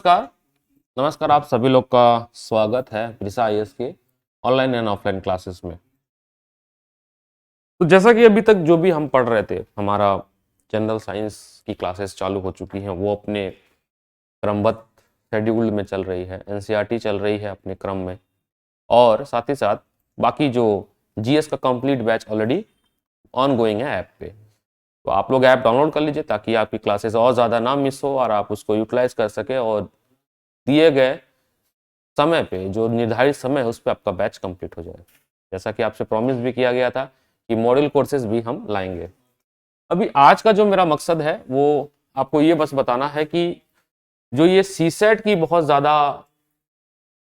नमस्कार। नमस्कार, आप सभी लोग का स्वागत है प्रिसा आईएएस के ऑनलाइन एंड ऑफलाइन क्लासेस में। तो जैसा कि अभी तक जो भी हम पढ़ रहे थे, हमारा जनरल साइंस की क्लासेस चालू हो चुकी हैं, वो अपने क्रमबद्ध शेड्यूल में चल रही है, एनसीईआरटी चल रही है अपने क्रम में, और साथ ही साथ बाकी जो जीएस का complete batch already on going है ऐप पे। तो आप लोग ऐप डाउनलोड कर लीजिए ताकि आपकी क्लासेस और ज़्यादा ना मिस हो और आप उसको यूटिलाइज कर सके और दिए गए समय पे, जो निर्धारित समय है, उस पर आपका बैच कंप्लीट हो जाए। जैसा कि आपसे प्रॉमिस भी किया गया था कि मॉडल कोर्सेज भी हम लाएंगे। अभी आज का जो मेरा मकसद है वो आपको ये बस बताना है कि जो ये सीसेट की बहुत ज़्यादा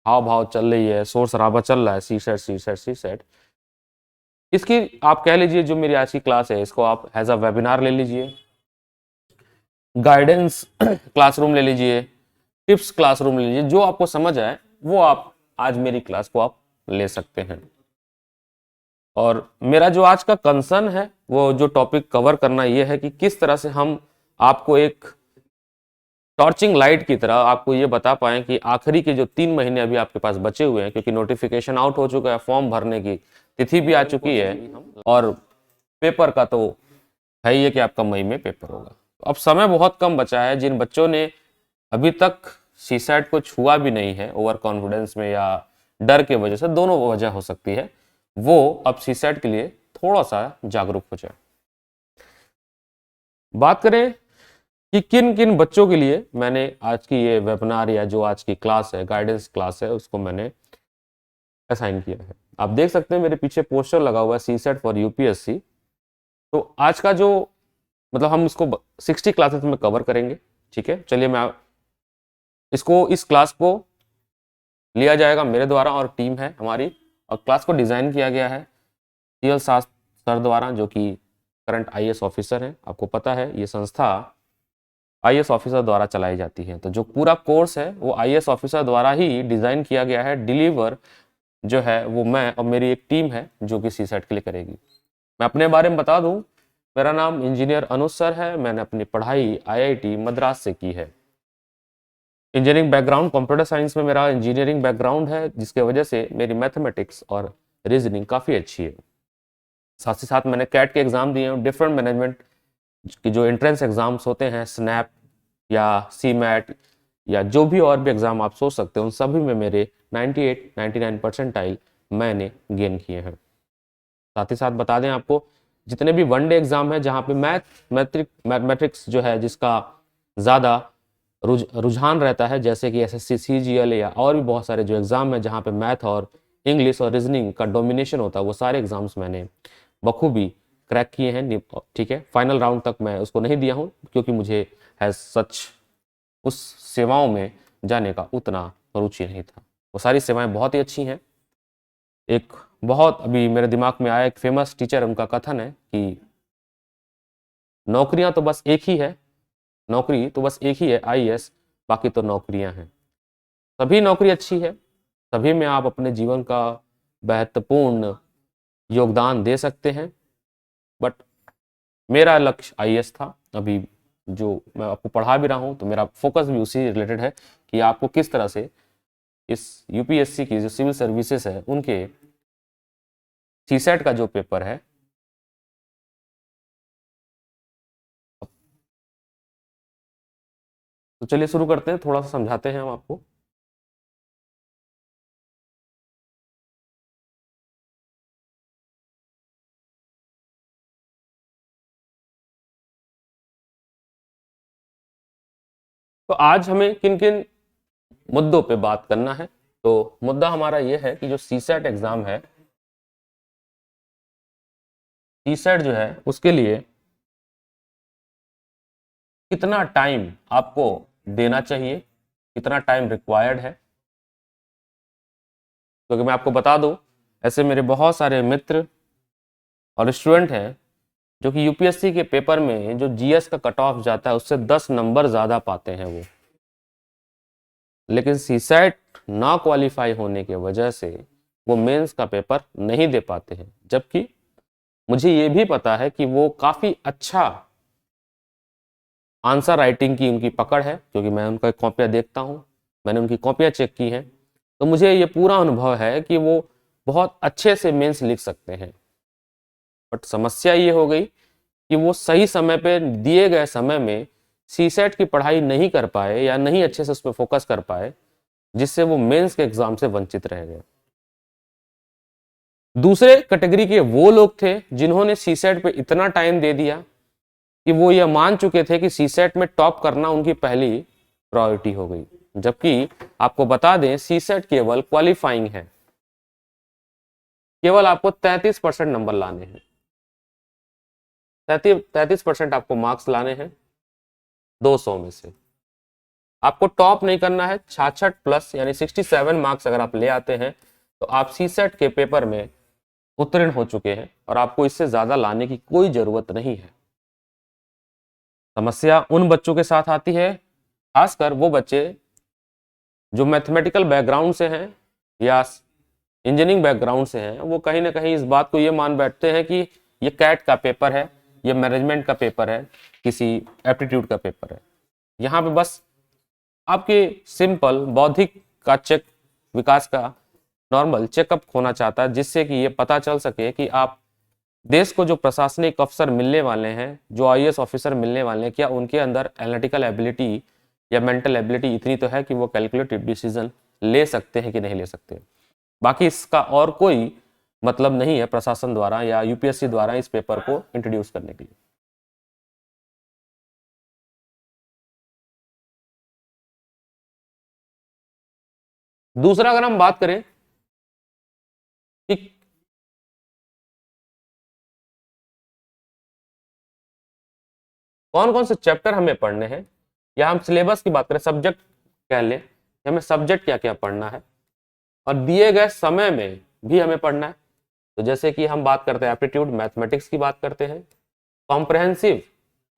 हाव भाव चल रही है, शोर शराबा चल रहा है, सीसेट सीसेट सीसेट, इसकी आप कह लीजिए जो मेरी आज की क्लास है इसको आप एज अ वेबिनार ले लीजिए, गाइडेंस क्लासरूम ले लीजिए, टिप्स क्लासरूम ले लीजिए, जो आपको समझ आए वो आप आज मेरी क्लास को आप ले सकते हैं। और मेरा जो आज का कंसर्न है, वो जो टॉपिक कवर करना ये है कि किस तरह से हम आपको एक टॉर्चिंग लाइट की तरह आपको ये बता पाएं कि आखिरी के जो 3 महीने अभी आपके पास बचे हुए हैं, क्योंकि नोटिफिकेशन आउट हो चुका है, फॉर्म भरने की तिथि भी आ चुकी है, और पेपर का तो है ही है कि आपका मई में पेपर होगा। तो अब समय बहुत कम बचा है। जिन बच्चों ने अभी तक सीसैट को छुआ भी नहीं है, ओवर कॉन्फिडेंस में या डर के वजह से, दोनों वजह हो सकती है, वो अब सीसैट के लिए थोड़ा सा जागरूक हो जाए। बात करें कि किन किन बच्चों के लिए मैंने आज की ये वेबिनार या जो आज की क्लास है, गाइडेंस क्लास है, उसको मैंने असाइन किया है। आप देख सकते हैं मेरे पीछे पोस्टर लगा हुआ है, सीसेट फॉर यूपीएससी। तो आज का जो मतलब हम इसको 60 क्लासेस में कवर करेंगे। ठीक है, चलिए मैं इसको इस क्लास को लिया जाएगा मेरे द्वारा, और टीम है हमारी, और क्लास को डिज़ाइन किया गया है सीएल सर द्वारा, जो कि करंट आईएएस ऑफिसर हैं। आपको पता है ये संस्था आईएएस ऑफिसर द्वारा चलाई जाती है, तो जो पूरा कोर्स है वो आईएएस ऑफिसर द्वारा ही डिज़ाइन किया गया है। डिलीवर जो है वो मैं और मेरी एक टीम है जो कि सीसेट के लिए करेगी। मैं अपने बारे में बता दूं, मेरा नाम इंजीनियर अनुज सर है। मैंने अपनी पढ़ाई आईआईटी मद्रास से की है। इंजीनियरिंग बैकग्राउंड, कंप्यूटर साइंस में मेरा इंजीनियरिंग बैकग्राउंड है, जिसके वजह से मेरी मैथमेटिक्स और रीजनिंग काफ़ी अच्छी है। साथ ही साथ मैंने कैट के एग्ज़ाम दिए हैं, डिफरेंट मैनेजमेंट की जो एंट्रेंस एग्ज़ाम्स होते हैं, स्नैप या सी मैट या जो भी और भी एग्ज़ाम आप सोच सकते हो, उन सभी में मेरे 98-99 परसेंटाइल मैंने गेन किए हैं। साथ ही साथ बता दें आपको, जितने भी वनडे एग्ज़ाम है जहाँ पे मैथमेटिक्स जो है जिसका ज़्यादा रुझान रहता है, जैसे कि एसएससी सीजीएल या और भी बहुत सारे जो एग्ज़ाम है जहाँ पे मैथ और इंग्लिश और रीजनिंग का डोमिनेशन होता है, वो सारे एग्ज़ाम्स मैंने बखूबी क्रैक किए हैं। ठीक है, फाइनल राउंड तक मैं उसको नहीं दिया हूँ क्योंकि मुझे हैज़ सच उस सेवाओं में जाने का उतना रुचि नहीं था। वो सारी सेवाएं बहुत ही अच्छी हैं। एक बहुत अभी मेरे दिमाग में आया, एक फेमस टीचर, उनका कथन है कि नौकरियां तो बस एक ही है, नौकरी तो बस एक ही है आईएएस, बाकी तो नौकरियां हैं। सभी नौकरी अच्छी है, सभी में आप अपने जीवन का महत्वपूर्ण योगदान दे सकते हैं, बट मेरा लक्ष्य आईएएस था। अभी जो मैं आपको पढ़ा भी रहा हूँ तो मेरा फोकस भी उसी रिलेटेड है कि आपको किस तरह से इस यूपीएससी की जो सिविल सर्विसेज है उनके सीसेट का जो पेपर है, तो चलिए शुरू करते हैं, थोड़ा सा समझाते हैं हम आपको। तो आज हमें किन किन मुद्दों पे बात करना है, तो मुद्दा हमारा यह है कि जो सीसेट एग्जाम है, सीसेट जो है उसके लिए कितना टाइम आपको देना चाहिए, कितना टाइम रिक्वायर्ड है। क्योंकि मैं आपको बता दूं, ऐसे मेरे बहुत सारे मित्र और स्टूडेंट हैं जो कि यूपीएससी के पेपर में जो जीएस का कट ऑफ जाता है उससे 10 नंबर ज़्यादा पाते हैं वो, लेकिन सीसेट ना क्वालिफाई होने की वजह से वो मेंस का पेपर नहीं दे पाते हैं। जबकि मुझे ये भी पता है कि वो काफ़ी अच्छा आंसर राइटिंग की उनकी पकड़ है, क्योंकि मैं उनका कॉपियाँ देखता हूँ, मैंने उनकी कॉपियाँ चेक की हैं, तो मुझे ये पूरा अनुभव है कि वो बहुत अच्छे से मेंस लिख सकते हैं। बट समस्या ये हो गई कि वो सही समय पे दिए गए समय में सीसेट की पढ़ाई नहीं कर पाए या नहीं अच्छे से उस पर फोकस कर पाए, जिससे वो मेंस के एग्जाम से वंचित रह गए। दूसरे कैटेगरी के वो लोग थे जिन्होंने सीसेट पे इतना टाइम दे दिया कि वो ये मान चुके थे कि सीसेट में टॉप करना उनकी पहली प्रायोरिटी हो गई, जबकि आपको बता दें सीसेट केवल क्वालिफाइंग है, केवल आपको 33% नंबर लाने हैं, 33% आपको मार्क्स लाने हैं 200 में से। आपको टॉप नहीं करना है, 66 प्लस यानी 67 मार्क्स अगर आप ले आते हैं तो आप सीसेट के पेपर में उत्तीर्ण हो चुके हैं और आपको इससे ज्यादा लाने की कोई जरूरत नहीं है। समस्या उन बच्चों के साथ आती है, खासकर वो बच्चे जो मैथमेटिकल बैकग्राउंड से हैं या इंजीनियरिंग बैकग्राउंड से हैं, वो कहीं ना कहीं इस बात को ये मान बैठते हैं कि ये कैट का पेपर है, ये मैनेजमेंट का पेपर है, किसी एप्टीट्यूड का पेपर है। यहाँ पे बस आपके सिंपल बौद्धिक का चेक, विकास का नॉर्मल चेकअप होना चाहता है, जिससे कि ये पता चल सके कि आप देश को जो प्रशासनिक अफसर मिलने वाले हैं, जो आईएएस ऑफिसर मिलने वाले हैं, क्या उनके अंदर एनालिटिकल एबिलिटी या मेंटल एबिलिटी इतनी तो है कि वो कैलकुलेटिव डिसीजन ले सकते हैं कि नहीं ले सकते। बाकी इसका और कोई मतलब नहीं है प्रशासन द्वारा या यूपीएससी द्वारा इस पेपर को इंट्रोड्यूस करने के लिए। दूसरा अगर हम बात करें कि कौन कौन से चैप्टर हमें पढ़ने हैं, या हम सिलेबस की बात करें, सब्जेक्ट कह लें, हमें सब्जेक्ट क्या क्या पढ़ना है और दिए गए समय में भी हमें पढ़ना है। तो जैसे कि हम बात करते हैं एप्टीट्यूड मैथमेटिक्स की बात करते हैं, कॉम्प्रहेंसिव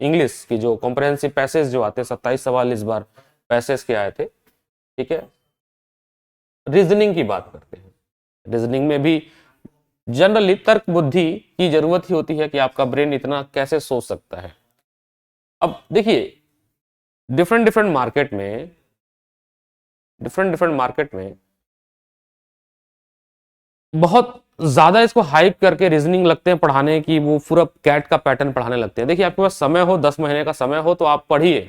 इंग्लिश की जो कॉम्प्रहेंसिव पैसेज जो आते हैं, 27 सवाल इस बार पैसेज के आए थे, ठीक है। रीजनिंग की बात करते हैं, रीजनिंग में भी जनरली तर्क बुद्धि की जरूरत ही होती है कि आपका ब्रेन इतना कैसे सोच सकता है। अब देखिए डिफरेंट डिफरेंट मार्केट में बहुत ज्यादा इसको हाइप करके रीजनिंग लगते हैं पढ़ाने की, वो पूरा कैट का पैटर्न पढ़ाने लगते हैं। देखिए आपके पास समय हो, 10 महीने का समय हो तो आप पढ़िए,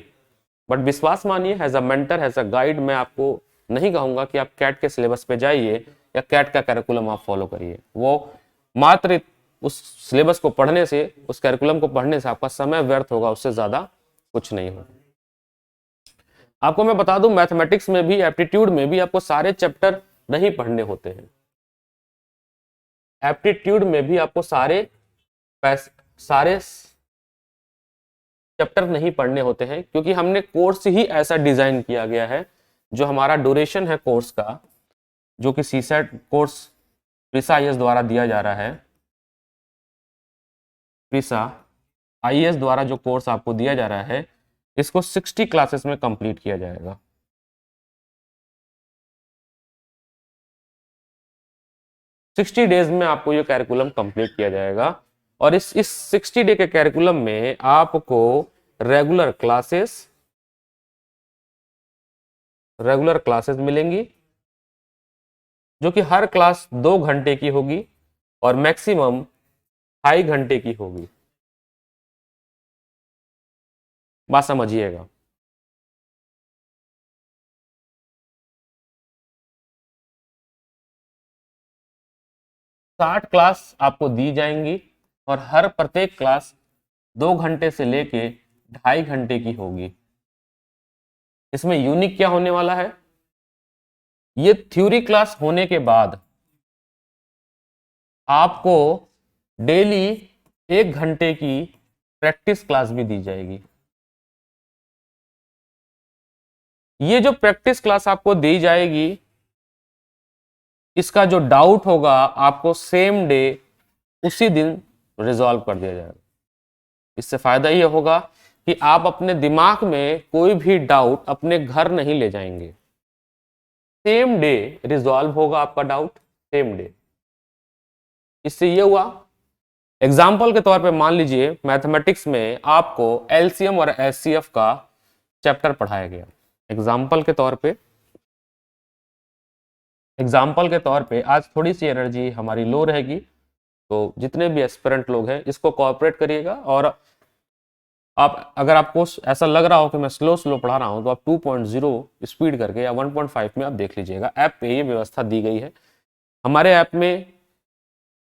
बट विश्वास मानिए as a mentor as a guide मैं आपको नहीं कहूंगा कि आप कैट के सिलेबस पे जाइए या कैट का कैरिकुलम आप फॉलो करिए। वो मात्र उस सिलेबस को पढ़ने से, उस कैरिकुलम को पढ़ने से आपका समय व्यर्थ होगा, उससे ज्यादा कुछ नहीं होगा। आपको मैं बता दूं मैथमेटिक्स में भी, एप्टीट्यूड में भी आपको सारे चैप्टर नहीं पढ़ने होते हैं। एप्टीट्यूड में भी आपको सारे चैप्टर नहीं पढ़ने होते हैं, क्योंकि हमने कोर्स ही ऐसा डिजाइन किया गया है। जो हमारा ड्यूरेशन है कोर्स का, जो कि सीसेट कोर्स प्रीसा आईएएस द्वारा दिया जा रहा है, प्रीसा आईएएस द्वारा जो कोर्स आपको दिया जा रहा है, इसको 60 क्लासेस में कंप्लीट किया जाएगा। 60 डेज में आपको ये कैरिकुलम कंप्लीट किया जाएगा और इस 60 डे के कैरिकुलम में आपको रेगुलर क्लासेस मिलेंगी, जो कि हर क्लास 2 घंटे की होगी और मैक्सिमम 2.5 घंटे की होगी। बात समझिएगा। साठ क्लास आपको दी जाएंगी और हर प्रत्येक क्लास 2 घंटे से लेके 2.5 घंटे की होगी। इसमें यूनिक क्या होने वाला है, ये थ्योरी क्लास होने के बाद आपको डेली 1 घंटे की प्रैक्टिस क्लास भी दी जाएगी। ये जो प्रैक्टिस क्लास आपको दी जाएगी, इसका जो डाउट होगा आपको सेम डे उसी दिन रिजॉल्व कर दिया जाएगा। इससे फायदा ये होगा कि आप अपने दिमाग में कोई भी डाउट अपने घर नहीं ले जाएंगे, सेम डे रिजॉल्व होगा आपका डाउट, सेम डे। इससे ये हुआ एग्जाम्पल के तौर पे मान लीजिए मैथमेटिक्स में आपको एलसीएम और एचसीएफ का चैप्टर पढ़ाया गया। एग्जाम्पल के तौर पे आज थोड़ी सी एनर्जी हमारी लो रहेगी, तो जितने भी एस्पिरेंट लोग हैं इसको कोऑपरेट करिएगा। और आप अगर आपको ऐसा लग रहा हो कि मैं स्लो स्लो पढ़ा रहा हूं तो आप 2.0 स्पीड करके या 1.5 में आप देख लीजिएगा। ऐप पे ये व्यवस्था दी गई है। हमारे ऐप में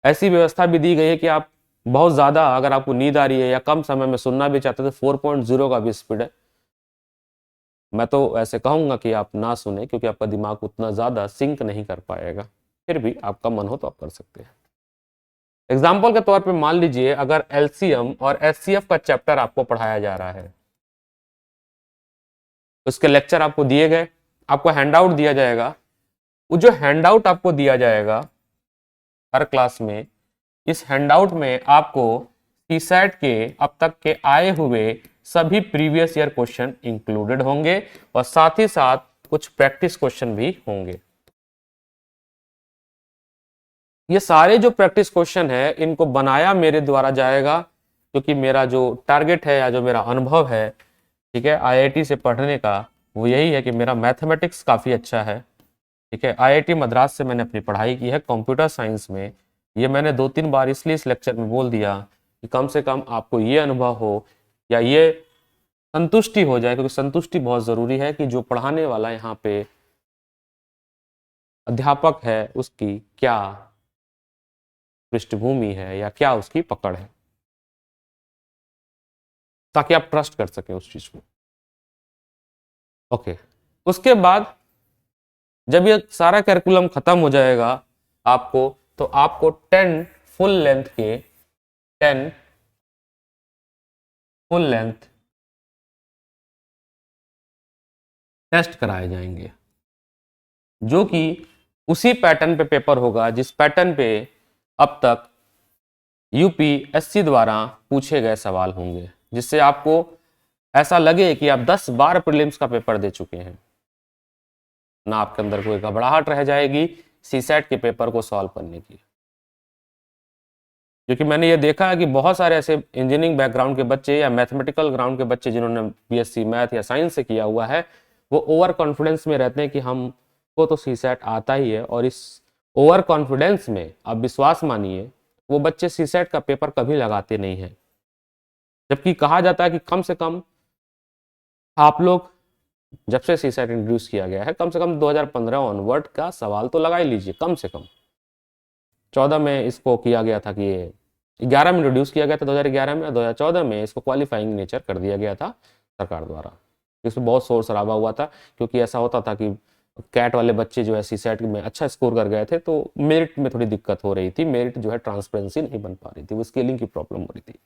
ऐसी व्यवस्था भी दी गई है कि आप बहुत ज़्यादा अगर आपको नींद आ रही है या कम समय में सुनना भी चाहते हैं तो 4.0 का भी स्पीड है। मैं तो ऐसे कहूँगा कि आप ना सुने, क्योंकि आपका दिमाग उतना ज़्यादा सिंक नहीं कर पाएगा। फिर भी आपका मन हो तो आप कर सकते हैं। एग्जाम्पल के तौर पे मान लीजिए अगर एलसीएम और एचसीएफ का चैप्टर आपको पढ़ाया जा रहा है, उसके लेक्चर आपको दिए गए, आपको हैंडआउट दिया जाएगा। वो जो हैंडआउट आपको दिया जाएगा हर क्लास में, इस हैंडआउट में आपको सीसैट के अब तक के आए हुए सभी प्रीवियस ईयर क्वेश्चन इंक्लूडेड होंगे और साथ ही साथ कुछ प्रैक्टिस क्वेश्चन भी होंगे। ये सारे जो प्रैक्टिस क्वेश्चन है इनको बनाया मेरे द्वारा जाएगा, क्योंकि मेरा जो टारगेट है या जो मेरा अनुभव है, ठीक है, आईआईटी से पढ़ने का, वो यही है कि मेरा मैथमेटिक्स काफ़ी अच्छा है। ठीक है, आईआईटी मद्रास से मैंने अपनी पढ़ाई की है कंप्यूटर साइंस में। ये मैंने 2-3 बार इसलिए इस लेक्चर में बोल दिया कि कम से कम आपको ये अनुभव हो या ये संतुष्टि हो जाए, क्योंकि संतुष्टि बहुत ज़रूरी है कि जो पढ़ाने वाला यहाँ पे अध्यापक है उसकी क्या पृष्ठभूमि है या क्या उसकी पकड़ है, ताकि आप ट्रस्ट कर सकें उस चीज को। ओके, उसके बाद जब ये सारा कैरिकुलम खत्म हो जाएगा आपको, तो आपको 10 फुल लेंथ टेस्ट कराए जाएंगे, जो कि उसी पैटर्न पे पेपर होगा जिस पैटर्न पे अब तक यूपीएससी द्वारा पूछे गए सवाल होंगे, जिससे आपको ऐसा लगे कि आप 10 बार प्रीलिम्स का पेपर दे चुके हैं। ना आपके अंदर कोई घबराहट रह जाएगी सीसैट के पेपर को सॉल्व करने की। क्योंकि मैंने ये देखा है कि बहुत सारे ऐसे इंजीनियरिंग बैकग्राउंड के बच्चे या मैथमेटिकल ग्राउंड के बच्चे जिन्होंने बीएससी मैथ या साइंस से किया हुआ है, वो ओवर कॉन्फिडेंस में रहते हैं कि हमको तो सीसैट आता ही है, और इस ओवर कॉन्फिडेंस में आप विश्वास मानिए वो बच्चे सीसैट का पेपर कभी लगाते नहीं हैं। जबकि कहा जाता है कि कम से कम आप लोग जब से सीसैट इंट्रोड्यूस किया गया है, कम से कम 2015 ऑनवर्ड का सवाल तो लगा ही लीजिए। कम से कम 14 में इसको किया गया था, कि ये 11 में इंट्रोड्यूस किया गया था 2011 में, 2014 में इसको क्वालिफाइंग नेचर कर दिया गया था सरकार द्वारा। इसमें बहुत शोर शराबा हुआ था, क्योंकि ऐसा होता था कि कैट वाले बच्चे जो है सीसैट में अच्छा स्कोर कर गए थे, तो मेरिट में थोड़ी दिक्कत हो रही थी, मेरिट जो है ट्रांसपेरेंसी नहीं बन पा रही थी, वो स्केलिंग की प्रॉब्लम हो रही थी।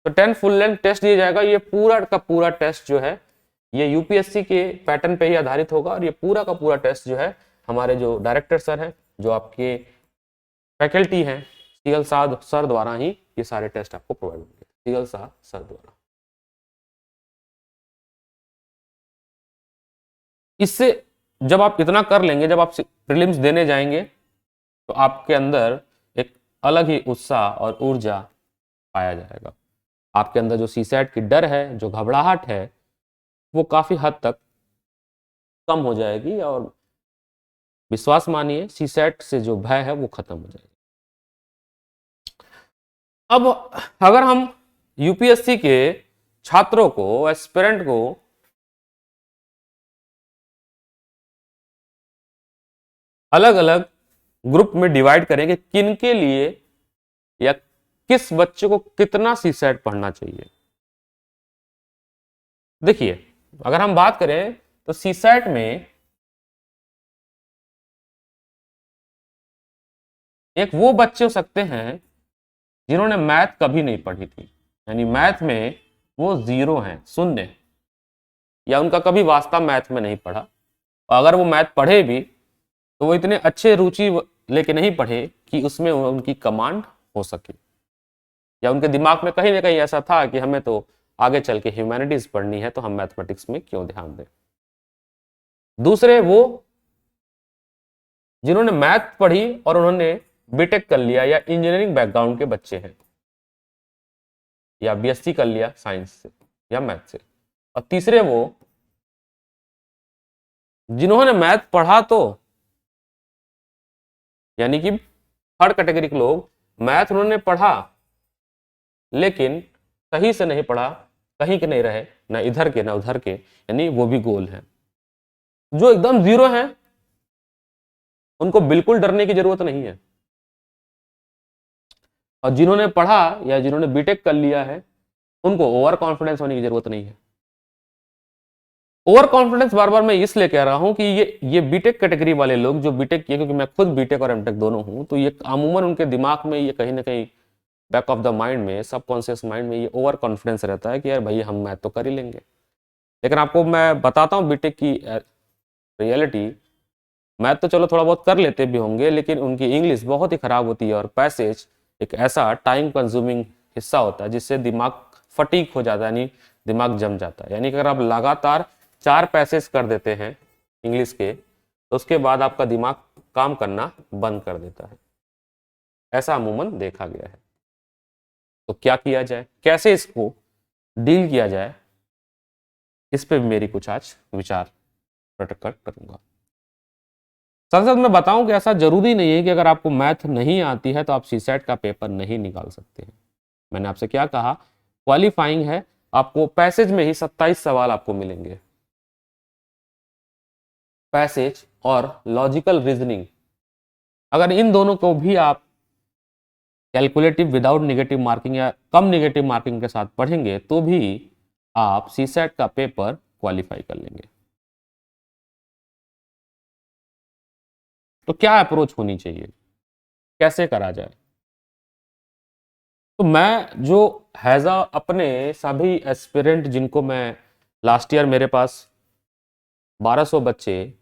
तो 10 फुल लेंथ टेस्ट दिया जाएगा। ये पूरा का पूरा टेस्ट जो है ये यूपीएससी के पैटर्न पे ही आधारित होगा, और ये पूरा का पूरा टेस्ट जो है हमारे जो डायरेक्टर सर हैं, जो आपके फैकल्टी हैं, सीएल सर द्वारा ही ये सारे टेस्ट आपको प्रोवाइड होंगे, सीएल सर द्वारा। इससे जब आप इतना कर लेंगे, जब आप प्रीलिम्स देने जाएंगे, तो आपके अंदर एक अलग ही उत्साह और ऊर्जा पाया जाएगा। आपके अंदर जो सीसैट की डर है, जो घबराहट है, वो काफी हद तक कम हो जाएगी, और विश्वास मानिए सीसैट से जो भय है वो खत्म हो जाएगा। अब अगर हम यूपीएससी के छात्रों को, एस्पिरेंट को अलग अलग ग्रुप में डिवाइड करेंगे, किन के लिए या किस बच्चे को कितना सीसैट पढ़ना चाहिए। देखिए, अगर हम बात करें तो सीसैट में एक वो बच्चे हो सकते हैं जिन्होंने मैथ कभी नहीं पढ़ी थी, यानी मैथ में वो 0 हैं, शून्य, या उनका कभी वास्ता मैथ में नहीं पढ़ा। अगर वो मैथ पढ़े भी तो वो इतने अच्छे रुचि लेके नहीं पढ़े कि उसमें उनकी कमांड हो सके, या उनके दिमाग में कहीं ना कहीं ऐसा था कि हमें तो आगे चल के ह्यूमैनिटीज पढ़नी है, तो हम मैथमेटिक्स में क्यों ध्यान दें। दूसरे वो जिन्होंने मैथ पढ़ी और उन्होंने बीटेक कर लिया, या इंजीनियरिंग बैकग्राउंड के बच्चे हैं, या बीएससी कर लिया साइंस से या मैथ से, और तीसरे वो जिन्होंने मैथ पढ़ा तो, यानी कि थर्ड कैटेगरी के लोग मैथ उन्होंने पढ़ा लेकिन सही से नहीं पढ़ा, कहीं के नहीं रहे, ना इधर के ना उधर के, यानी वो भी गोल है। जो एकदम जीरो है उनको बिल्कुल डरने की जरूरत नहीं है, और जिन्होंने पढ़ा या जिन्होंने बीटेक कर लिया है उनको ओवर कॉन्फिडेंस होने की जरूरत नहीं है। ओवर कॉन्फिडेंस बार बार मैं इसलिए कह रहा हूं कि ये बीटेक कैटेगरी वाले लोग जो बीटेक किए, क्योंकि मैं खुद बीटेक और एमटेक दोनों हूं, तो ये अमूमन उनके दिमाग में ये कहीं ना कहीं बैक ऑफ द माइंड में, सबकॉन्शियस माइंड में ये ओवर कॉन्फिडेंस रहता है कि यार भाई हम मैथ तो कर ही लेंगे। लेकिन आपको मैं बताता हूँ बीटेक की रियलिटी, मैथ तो चलो थोड़ा बहुत कर लेते भी होंगे लेकिन उनकी इंग्लिश बहुत ही खराब होती है, और पैसेज एक ऐसा टाइम कंज्यूमिंग हिस्सा होता है जिससे दिमाग फटीक हो जाता है, यानी दिमाग जम जाता है। यानी कि अगर आप लगातार 4 पैसेज कर देते हैं इंग्लिश के, तो उसके बाद आपका दिमाग काम करना बंद कर देता है। ऐसा अमूमन देखा गया है। तो क्या किया जाए, कैसे इसको डील किया जाए, इस पे भी मेरी कुछ आज विचार प्रकट करूंगा। साथ साथ मैं बताऊं कि ऐसा जरूरी नहीं है कि अगर आपको मैथ नहीं आती है तो आप सीसेट का पेपर नहीं निकाल सकते हैं। मैंने आपसे क्या कहा, क्वालिफाइंग है, आपको पैसेज में ही 27 सवाल आपको मिलेंगे। पैसेज और लॉजिकल रीजनिंग, अगर इन दोनों को भी आप कैलकुलेटिव विदाउट नेगेटिव मार्किंग या कम नेगेटिव मार्किंग के साथ पढ़ेंगे तो भी आप सीसेट का पेपर क्वालिफाई कर लेंगे। तो क्या अप्रोच होनी चाहिए, कैसे करा जाए? तो मैं जो हैज़ अपने सभी एस्पिरेंट जिनको मैं लास्ट ईयर, मेरे पास 1200 बच्चे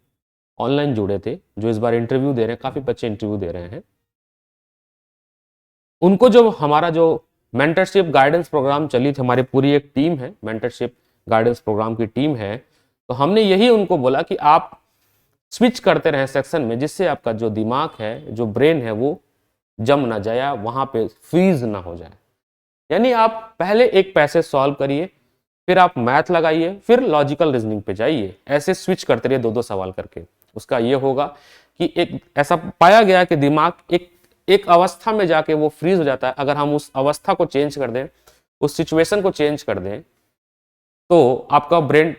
ऑनलाइन जुड़े थे जो इस बार इंटरव्यू दे रहे हैं, काफ़ी बच्चे इंटरव्यू दे रहे हैं, उनको जो हमारा जो मेंटरशिप गाइडेंस प्रोग्राम चली थी, हमारी पूरी एक टीम है, मेंटरशिप गाइडेंस प्रोग्राम की टीम है, तो हमने यही उनको बोला कि आप स्विच करते रहें सेक्शन में, जिससे आपका जो दिमाग है, जो ब्रेन है, वो जम ना जाए, वहां पे फ्रीज ना हो जाए। यानी आप पहले एक पैसेज सॉल्व करिए, फिर आप मैथ लगाइए, फिर लॉजिकल रीजनिंग पे जाइए, ऐसे स्विच करते रहिए 2-2 सवाल करके। उसका ये होगा कि एक ऐसा पाया गया कि दिमाग एक अवस्था में जाके वो फ्रीज हो जाता है। अगर हम उस अवस्था को चेंज कर दें, उस सिचुएशन को चेंज कर दें, तो आपका ब्रेन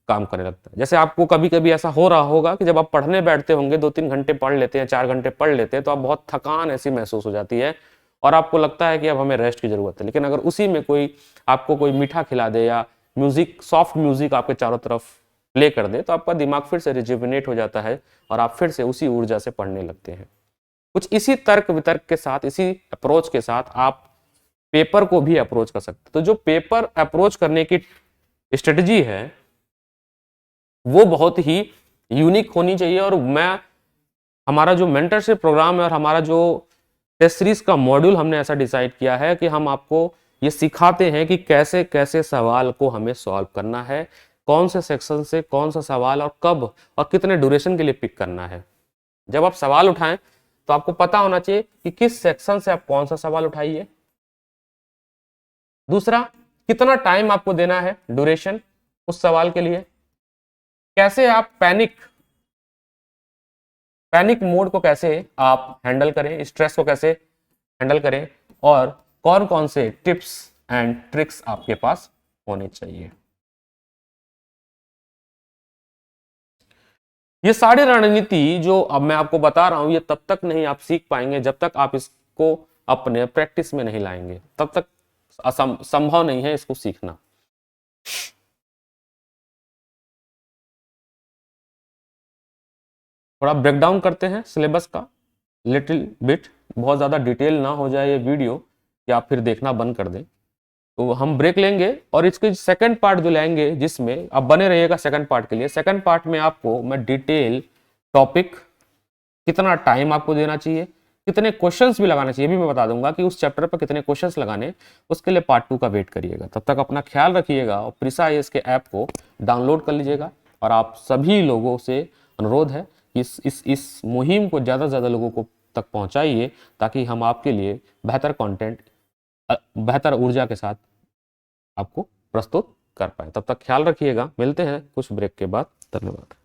काम करने लगता है। जैसे आपको कभी कभी ऐसा हो रहा होगा कि जब आप पढ़ने बैठते होंगे, 2-3 घंटे पढ़ लेते हैं, 4 घंटे पढ़ लेते हैं, तो आप बहुत थकान ऐसी महसूस हो जाती है और आपको लगता है कि अब हमें रेस्ट की जरूरत है। लेकिन अगर उसी में कोई आपको कोई मीठा खिला दे या म्यूजिक, सॉफ्ट म्यूजिक आपके चारों तरफ प्ले कर दे, तो आपका दिमाग फिर से रिजुविनेट हो जाता है और आप फिर से उसी ऊर्जा से पढ़ने लगते हैं। कुछ इसी तर्क वितर्क के साथ, इसी अप्रोच के साथ आप पेपर को भी अप्रोच कर सकते हैं। तो जो पेपर अप्रोच करने की स्ट्रेटजी है वो बहुत ही यूनिक होनी चाहिए, और हमारा जो मेंटरशिप प्रोग्राम है और हमारा जो टेस्ट सीरीज का मॉड्यूल हमने ऐसा डिसाइड किया है कि हम आपको ये सिखाते हैं कि कैसे कैसे सवाल को हमें सॉल्व करना है, कौन से सेक्शन से कौन सा सवाल और कब और कितने ड्यूरेशन के लिए पिक करना है। जब आप सवाल उठाएं तो आपको पता होना चाहिए कि किस सेक्शन से आप कौन सा सवाल उठाइए। दूसरा, कितना टाइम आपको देना है, ड्यूरेशन उस सवाल के लिए। कैसे आप पैनिक मोड को कैसे आप हैंडल करें, स्ट्रेस को कैसे हैंडल करें, और कौन कौन से टिप्स एंड ट्रिक्स आपके पास होने चाहिए। ये सारी रणनीति जो अब मैं आपको बता रहा हूं, ये तब तक नहीं आप सीख पाएंगे जब तक आप इसको अपने प्रैक्टिस में नहीं लाएंगे, तब तक संभव नहीं है इसको सीखना। थोड़ा ब्रेकडाउन करते हैं सिलेबस का लिटिल बिट, बहुत ज़्यादा डिटेल ना हो जाए ये वीडियो कि आप फिर देखना बंद कर दें। तो हम ब्रेक लेंगे और इसके सेकंड पार्ट जो लाएंगे, जिसमें आप बने रहिएगा सेकंड पार्ट के लिए। सेकंड पार्ट में आपको मैं डिटेल टॉपिक, कितना टाइम आपको देना चाहिए, कितने क्वेश्चंस भी लगाना चाहिए, भी मैं बता दूंगा कि उस चैप्टर पर कितने क्वेश्चंस लगाने, उसके लिए पार्ट 2 का वेट करिएगा। तब तक अपना ख्याल रखिएगा और प्रीसा के ऐप को डाउनलोड कर लीजिएगा। और आप सभी लोगों से अनुरोध है कि इस मुहिम को ज़्यादा से ज़्यादा लोगों को तक पहुंचाइए, ताकि हम आपके लिए बेहतर कंटेंट, बेहतर ऊर्जा के साथ आपको प्रस्तुत कर पाए। तब तक ख्याल रखिएगा, मिलते हैं कुछ ब्रेक के बाद। धन्यवाद।